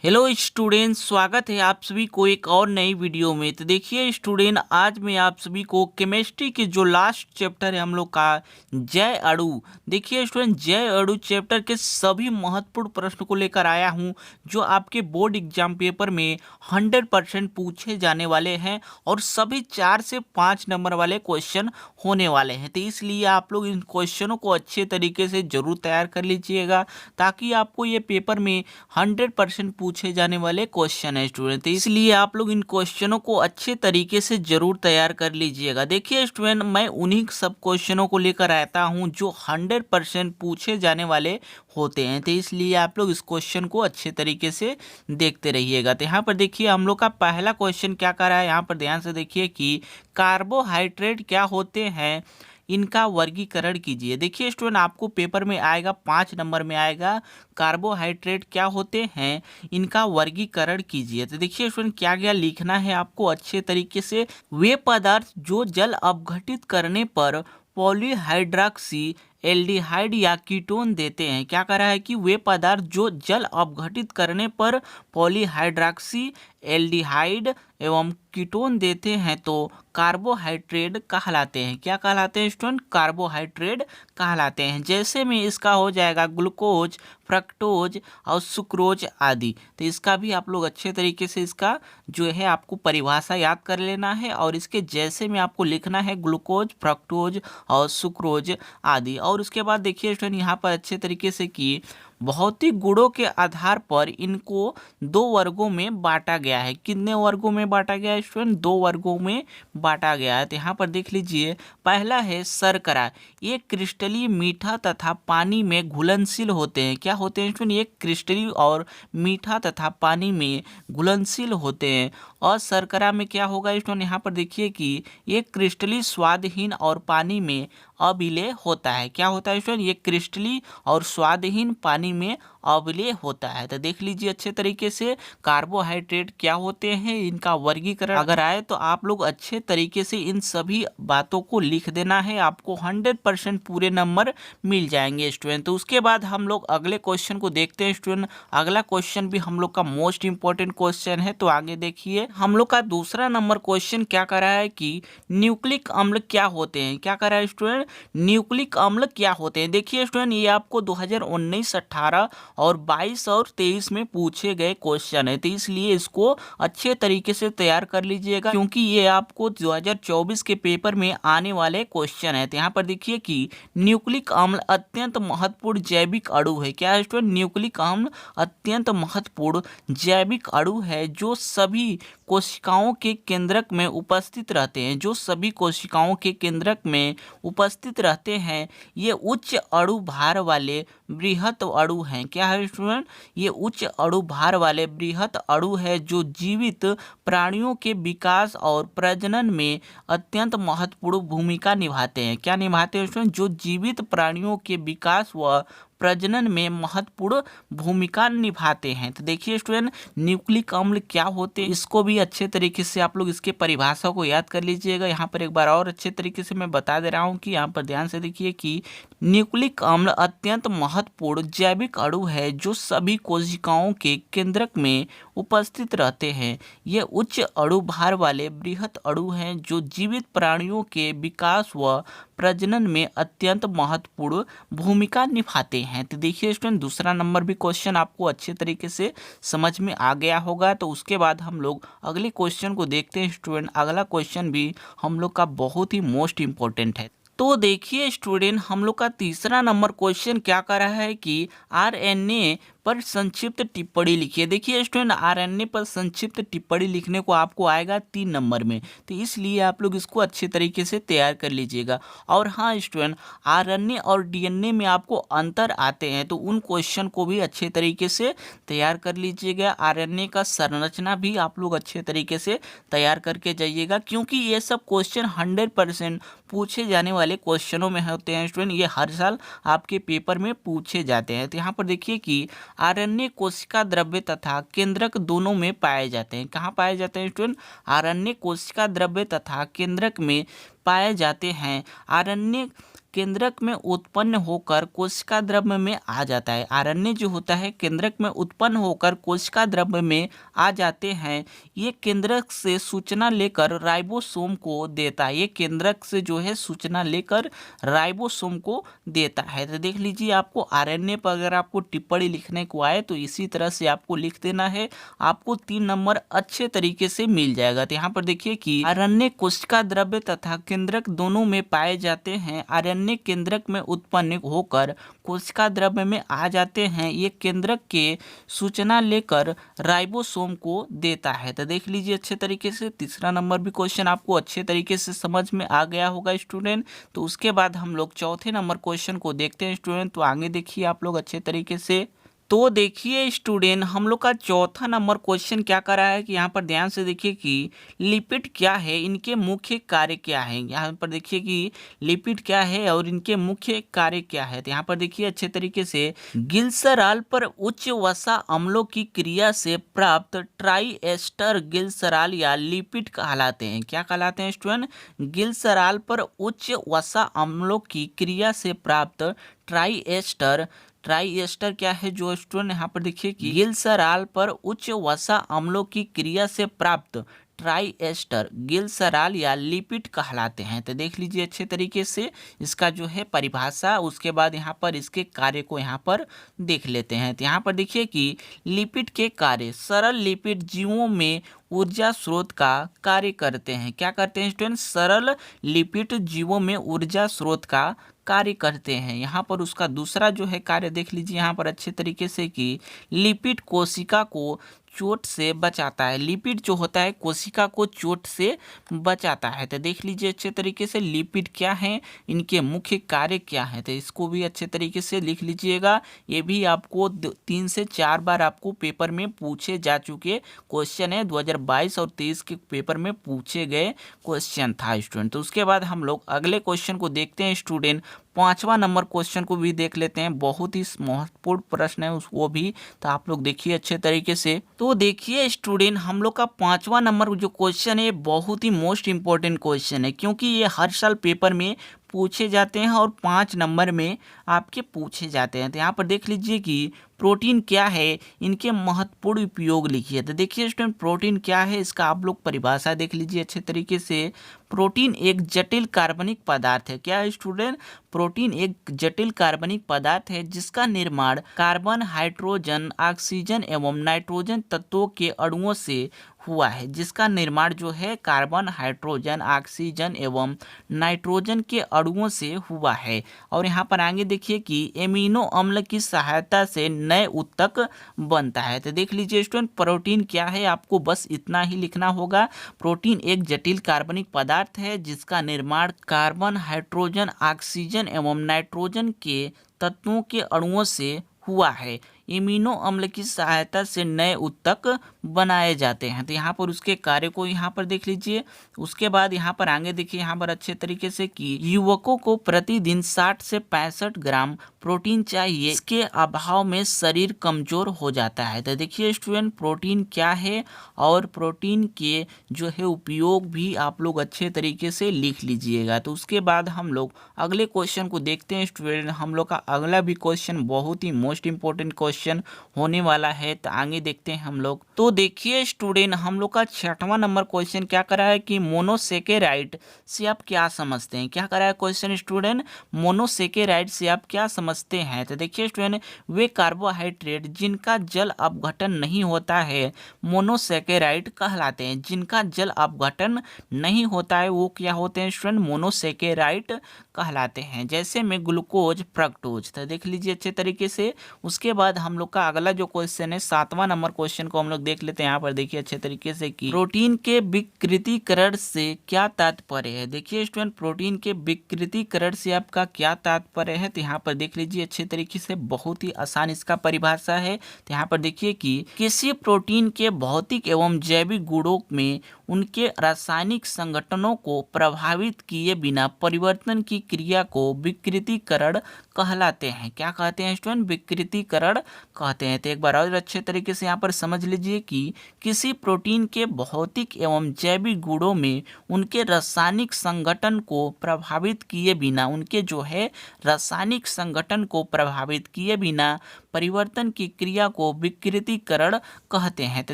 Hello student, स्वागत है आप सभी को एक और नई वीडियो में। तो देखिए स्टूडेंट, आज मैं आप सभी को केमिस्ट्री के जो लास्ट चैप्टर है हम लोग का जय अणु। देखिए स्टूडेंट, जय अणु चैप्टर के सभी महत्वपूर्ण प्रश्न को लेकर आया हूं जो आपके बोर्ड एग्जाम पेपर में 100% पूछे जाने वाले हैं और सभी 4 से 5 नंबर वाले क्वेश्चन होने वाले हैं। तो इसलिए आप लोग इन क्वेश्चनों को अच्छे तरीके से जरूर तैयार कर लीजिएगा ताकि आपको ये पेपर में 100% पूछे जाने वाले क्वेश्चन है स्टूडेंट। इसलिए आप लोग इन क्वेश्चनों को अच्छे तरीके से जरूर तैयार कर लीजिएगा। देखिए स्टूडेंट, मैं उन्हीं सब क्वेश्चनों को लेकर आता हूं जो 100% पूछे जाने वाले होते हैं। तो इसलिए आप लोग इस क्वेश्चन को अच्छे तरीके से देखते रहिएगा। तो यहाँ पर देखिए हम लोग का पहला क्वेश्चन क्या कर रहा है, यहाँ पर ध्यान से देखिए कि कार्बोहाइड्रेट क्या होते हैं, इनका वर्गीकरण कीजिए। देखिए स्टूडेंट, आपको पेपर में आएगा 5 नंबर में आएगा कार्बोहाइड्रेट क्या होते हैं, इनका वर्गीकरण कीजिए। तो देखिए स्टूडेंट, क्या क्या लिखना है आपको अच्छे तरीके से। वे पदार्थ जो जल अपघटित करने पर पॉलीहाइड्रॉक्सी एल्डिहाइड या कीटोन देते हैं। क्या कह रहा है कि वे पदार्थ जो जल अपघटित करने पर पॉलीहाइड्रॉक्सी एल्डिहाइड एवं कीटोन देते हैं तो कार्बोहाइड्रेट कहलाते हैं। क्या कहलाते हैं स्टूडेंट? कार्बोहाइड्रेट कहलाते हैं। जैसे में इसका हो जाएगा ग्लूकोज, फ्रक्टोज और सुक्रोज आदि। तो इसका भी आप लोग अच्छे तरीके से इसका जो है आपको परिभाषा याद कर लेना है और इसके जैसे में आपको लिखना है ग्लूकोज, फ्रक्टोज और सुक्रोज आदि। और उसके बाद देखिए स्टूडेंट, यहाँ पर अच्छे तरीके से कि भौतिक गुणों के आधार पर इनको 2 वर्गों में बांटा गया है। कितने वर्गों में बांटा गया है स्टूडेंट? 2 वर्गों में बांटा गया है। तो यहाँ पर देख लीजिए, पहला है शर्करा। ये क्रिस्टलीय, मीठा तथा पानी में घुलनशील होते हैं। क्या होते हैं स्टूडेंट? ये क्रिस्टलीय और मीठा तथा पानी में घुलनशील होते हैं। और शर्करा में क्या होगा स्टूडेंट? यहाँ पर देखिए कि ये क्रिस्टलीय, स्वादहीन और पानी में अविलेय होता है। क्या होता है स्टूडेंट? ये क्रिस्टलीय और स्वादहीन पानी में अविलेय होता है। तो देख लीजिए अच्छे तरीके से कार्बोहाइड्रेट क्या होते हैं, इनका वर्गीकरण अगर आए तो आप लोग अच्छे तरीके से इन सभी बातों को लिख देना है, आपको 100% पूरे नंबर मिल जाएंगे स्टूडेंट। तो उसके बाद हम लोग अगले क्वेश्चन को देखते हैं स्टूडेंट। अगला क्वेश्चन भी हम लोग का मोस्ट इंपॉर्टेंट क्वेश्चन है। तो आगे देखिए, हम लोग का दूसरा नंबर क्वेश्चन क्या कर रहा है कि न्यूक्लिक अम्ल क्या होते हैं। क्या कर रहा है स्टूडेंट? न्यूक्लिक अम्ल क्या होते हैं। देखिए स्टूडेंट, ये आपको 2019, 18 और 22 और 23 में पूछे गए क्वेश्चन है। तो इसलिए इसको अच्छे तरीके से तैयार कर लीजिएगा क्योंकि ये आपको 2024 के पेपर में आने वाले क्वेश्चन है। तो यहाँ पर देखिए कि न्यूक्लिक अम्ल अत्यंत महत्वपूर्ण जैविक अणु है। क्या है स्टूडेंट? न्यूक्लिक अम्ल अत्यंत महत्वपूर्ण जैविक अणु है जो सभी कोशिकाओं के केंद्रक में उपस्थित रहते हैं। जो सभी कोशिकाओं के केंद्रक में उपस्थित रहते हैं। ये उच्च अणु भार वाले बृहत अणु हैं। क्या है स्टूडेंट? ये उच्च अणु भार वाले बृहत अणु है जो जीवित प्राणियों के विकास और प्रजनन में अत्यंत महत्वपूर्ण भूमिका निभाते हैं। क्या निभाते हैं स्टूडेंट? जो जीवित प्राणियों के विकास व प्रजनन में महत्वपूर्ण भूमिका निभाते हैं। तो देखिए स्टूडेंट, न्यूक्लिक अम्ल क्या होते हैं, इसको भी अच्छे तरीके से आप लोग इसके परिभाषा को याद कर लीजिएगा। यहाँ पर एक बार और अच्छे तरीके से मैं बता दे रहा हूँ कि यहाँ पर ध्यान से देखिए कि न्यूक्लिक अम्ल अत्यंत महत्वपूर्ण जैविक अणु है जो सभी कोशिकाओं के केंद्रक में उपस्थित रहते हैं। ये उच्च अणु भार वाले बृहत अणु हैं जो जीवित प्राणियों के विकास व प्रजनन में अत्यंत महत्वपूर्ण भूमिका निभाते हैं। तो देखिए स्टूडेंट, दूसरा नंबर भी क्वेश्चन आपको अच्छे तरीके से समझ में आ गया होगा। तो उसके बाद हम लोग अगले क्वेश्चन को देखते हैं स्टूडेंट। अगला क्वेश्चन भी हम लोग का बहुत ही मोस्ट इंपॉर्टेंट है। तो देखिए स्टूडेंट, हम लोग का तीसरा नंबर क्वेश्चन क्या कर रहा है कि आरएनए पर संक्षिप्त टिप्पणी लिखिए। देखिए स्टूडेंट, आरएनए पर संक्षिप्त टिप्पणी लिखने को आपको आएगा 3 नंबर में। तो इसलिए आप लोग इसको अच्छे तरीके से तैयार कर लीजिएगा। और हाँ स्टूडेंट, आरएनए और डीएनए में आपको अंतर आते हैं तो उन क्वेश्चन को भी अच्छे तरीके से तैयार कर लीजिएगा। आरएनए का संरचना भी आप लोग अच्छे तरीके से तैयार करके जाइएगा क्योंकि ये सब क्वेश्चन 100% पूछे जाने वाले क्वेश्चनों में होते हैं स्टूडेंट। ये हर साल आपके पेपर में पूछे जाते हैं। तो यहाँ पर देखिए कि आरएनए कोशिका द्रव्य तथा केंद्रक दोनों में पाए जाते हैं। कहाँ पाए जाते हैं स्टूडेंट? आरएनए कोशिका द्रव्य तथा केंद्रक में पाए जाते हैं। आरएनए केंद्रक में उत्पन्न होकर कोशिका द्रव्य में आ जाता है। आरएनए जो होता है केंद्रक में उत्पन्न होकर कोशिका द्रव्य में आ जाते हैं। ये केंद्रक से सूचना लेकर राइबोसोम को देता है। ये केंद्रक से जो है सूचना लेकर राइबोसोम को देता है। तो देख लीजिए, आपको आरएनए पर अगर आपको टिप्पणी लिखने को आए तो इसी तरह से आपको लिख देना है, आपको 3 नंबर अच्छे तरीके से मिल जाएगा। तो यहाँ पर देखिए कि आरएनए कोशिका द्रव्य तथा केंद्रक दोनों में पाए जाते हैं। आरएनए केंद्रक में उत्पन्न होकर कोशिका द्रव्य में आ जाते हैं। ये केंद्रक के सूचना लेकर राइबोसोम को देता है। तो देख लीजिए अच्छे तरीके से, तीसरा नंबर भी क्वेश्चन आपको अच्छे तरीके से समझ में आ गया होगा स्टूडेंट। तो उसके बाद हम लोग चौथे नंबर क्वेश्चन को देखते हैं स्टूडेंट। तो आगे देखिए आप लोग अच्छे तरीके से। तो देखिए स्टूडेंट, हम लोग का चौथा नंबर क्वेश्चन क्या कर रहा है कि यहाँ पर ध्यान से देखिए कि लिपिड क्या है, इनके मुख्य कार्य क्या है। यहाँ पर देखिए कि लिपिड क्या है और इनके मुख्य कार्य क्या है। तो यहाँ पर देखिए अच्छे तरीके से, ग्लिसरॉल पर उच्च वसा अम्लों की क्रिया से प्राप्त ट्राइएस्टर ग्लिसरॉल या लिपिड कहलाते हैं। क्या कहलाते हैं स्टूडेंट? ग्लिसरॉल पर उच्च वसा अम्लों की क्रिया से प्राप्त ट्राइएस्टर। ट्राइएस्टर क्या है जो स्टूडेंट यहाँ पर देखिए कि ग्लिसरॉल पर उच्च वसा अम्लों की क्रिया से प्राप्त ट्राइएस्टर ग्लिसरॉल या लिपिड कहलाते हैं। तो देख लीजिए अच्छे तरीके से इसका जो है परिभाषा, उसके बाद यहाँ पर इसके कार्य को यहाँ पर देख लेते हैं। तो यहाँ पर देखिए कि लिपिड के कार्य, सरल लिपिड जीवों में ऊर्जा स्रोत का कार्य करते हैं। क्या करते हैं स्टूडेंट? सरल लिपिड जीवों में ऊर्जा स्रोत का कार्य करते हैं। यहाँ पर उसका दूसरा जो है कार्य देख लीजिए यहाँ पर अच्छे तरीके से कि लिपिड कोशिका को चोट से बचाता है। लिपिड जो होता है कोशिका को चोट से बचाता है। तो देख लीजिए अच्छे तरीके से लिपिड क्या है, इनके मुख्य कार्य क्या है। तो इसको भी अच्छे तरीके से लिख लीजिएगा। ये भी आपको 3 से 4 बार आपको पेपर में पूछे जा चुके क्वेश्चन है। 2022 और 23 के पेपर में पूछे गए क्वेश्चन था स्टूडेंट। तो उसके बाद हम लोग अगले क्वेश्चन को देखते हैं स्टूडेंट। 5वां नंबर क्वेश्चन को भी देख लेते हैं। बहुत ही महत्वपूर्ण प्रश्न है वो भी, तो आप लोग देखिए अच्छे तरीके से। तो देखिए स्टूडेंट, हम लोग का 5वां नंबर जो क्वेश्चन है बहुत ही मोस्ट इंपॉर्टेंट क्वेश्चन है, क्योंकि ये हर साल पेपर में पूछे जाते हैं और 5 नंबर में आपके पूछे जाते हैं। तो यहाँ पर देख लीजिए कि प्रोटीन क्या है, इनके महत्वपूर्ण उपयोग लिखिए। तो देखिए स्टूडेंट, प्रोटीन क्या है इसका आप लोग परिभाषा देख लीजिए अच्छे तरीके से। प्रोटीन एक जटिल कार्बनिक पदार्थ है। क्या है स्टूडेंट? प्रोटीन एक जटिल कार्बनिक पदार्थ है जिसका निर्माण कार्बन, हाइड्रोजन, ऑक्सीजन एवं नाइट्रोजन तत्वों के अणुओं से हुआ है। जिसका निर्माण जो है कार्बन, हाइड्रोजन, ऑक्सीजन एवं नाइट्रोजन के अणुओं से हुआ है। और यहाँ पर आगे देखिए कि एमिनो अम्ल की सहायता से नए उत्तक बनता है। तो देख लीजिए स्टूडेंट, प्रोटीन क्या है आपको बस इतना ही लिखना होगा। प्रोटीन एक जटिल कार्बनिक पदार्थ है जिसका निर्माण कार्बन, हाइड्रोजन, ऑक्सीजन एवं नाइट्रोजन के तत्वों के अणुओं से हुआ है। इम्यूनो अम्ल की सहायता से नए उत्तक बनाए जाते हैं। तो यहाँ पर उसके कार्य को यहाँ पर देख लीजिए। उसके बाद यहाँ पर आगे देखिए यहाँ पर अच्छे तरीके से कि युवकों को प्रतिदिन 60 से 65 ग्राम प्रोटीन चाहिए, इसके अभाव में शरीर कमजोर हो जाता है। तो देखिए स्टूडेंट, प्रोटीन क्या है और प्रोटीन के जो है उपयोग भी आप लोग अच्छे तरीके से लिख लीजिएगा। तो उसके बाद हम लोग अगले क्वेश्चन को देखते हैं स्टूडेंट। हम लोग का अगला भी क्वेश्चन बहुत ही मोस्ट इंपॉर्टेंट क्वेश्चन होने वाला है। तो आगे देखते हैं हम लोग। तो देखिए स्टूडेंट, हम लोग का 6वां नंबर क्वेश्चन क्या करा है कि मोनोसेकेराइड से आप क्या समझते हैं। क्या करा है क्वेश्चन स्टूडेंट? मोनोसेकेराइड से आप क्या समझते हैं। तो देखिए स्टूडेंट, वे कार्बोहाइड्रेट जिनका जल अपघटन नहीं होता है मोनोसेकेराइड कहलाते हैं। जिनका जल अपघटन नहीं होता है वो क्या होते हैं स्टूडेंट? मोनोसेकेराइड कहलाते हैं। जैसे में ग्लूकोज, फ्रक्टोज। तो देख लीजिए अच्छे तरीके से। उसके बाद हम लोग का अगला जो क्वेश्चन है 7वां नंबर क्वेश्चन को हम लोग देख लेते हैं। यहाँ पर देखिए अच्छे तरीके से कि प्रोटीन के विकृतीकरण से क्या तात्पर्य है। देखिए स्टूडेंट, प्रोटीन के विकृतीकरण से आपका क्या तात्पर्य है। तो यहाँ पर देख लीजिए अच्छे तरीके से, बहुत ही आसान इसका परिभाषा है। तो यहाँ पर देखिए कि किसी प्रोटीन के भौतिक एवं जैविक गुणों में उनके रासायनिक संगठनों को प्रभावित किए बिना परिवर्तन की क्रिया को विकृतीकरण कहलाते हैं। क्या कहते हैं स्टूडेंट? विकृतीकरण कहते हैं। तो एक बार और अच्छे तरीके से यहाँ पर समझ लीजिए कि किसी प्रोटीन के भौतिक एवं जैविक गुणों में उनके रासायनिक संगठन को प्रभावित किए बिना, उनके जो है रासायनिक संगठन को प्रभावित किए बिना परिवर्तन की क्रिया को विकृतीकरण कहते हैं। तो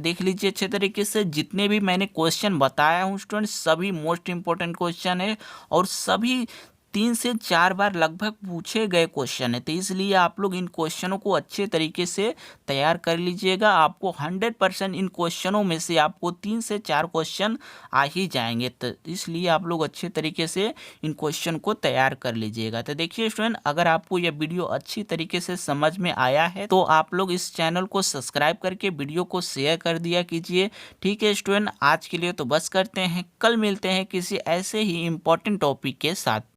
देख लीजिए अच्छे तरीके से, जितने भी मैंने क्वेश्चन बताया हूँ स्टूडेंट, सभी मोस्ट इंपॉर्टेंट क्वेश्चन है और सभी 3 से 4 बार लगभग पूछे गए क्वेश्चन है। तो इसलिए आप लोग इन क्वेश्चनों को अच्छे तरीके से तैयार कर लीजिएगा। आपको 100% इन क्वेश्चनों में से आपको 3 से 4 क्वेश्चन आ ही जाएंगे। तो इसलिए आप लोग अच्छे तरीके से इन क्वेश्चन को तैयार कर लीजिएगा। तो देखिए स्टूडेंट, अगर आपको यह वीडियो अच्छी तरीके से समझ में आया है तो आप लोग इस चैनल को सब्सक्राइब करके वीडियो को शेयर कर दिया कीजिए। ठीक है स्टूडेंट, आज के लिए तो बस करते हैं, कल मिलते हैं किसी ऐसे ही इम्पोर्टेंट टॉपिक के साथ।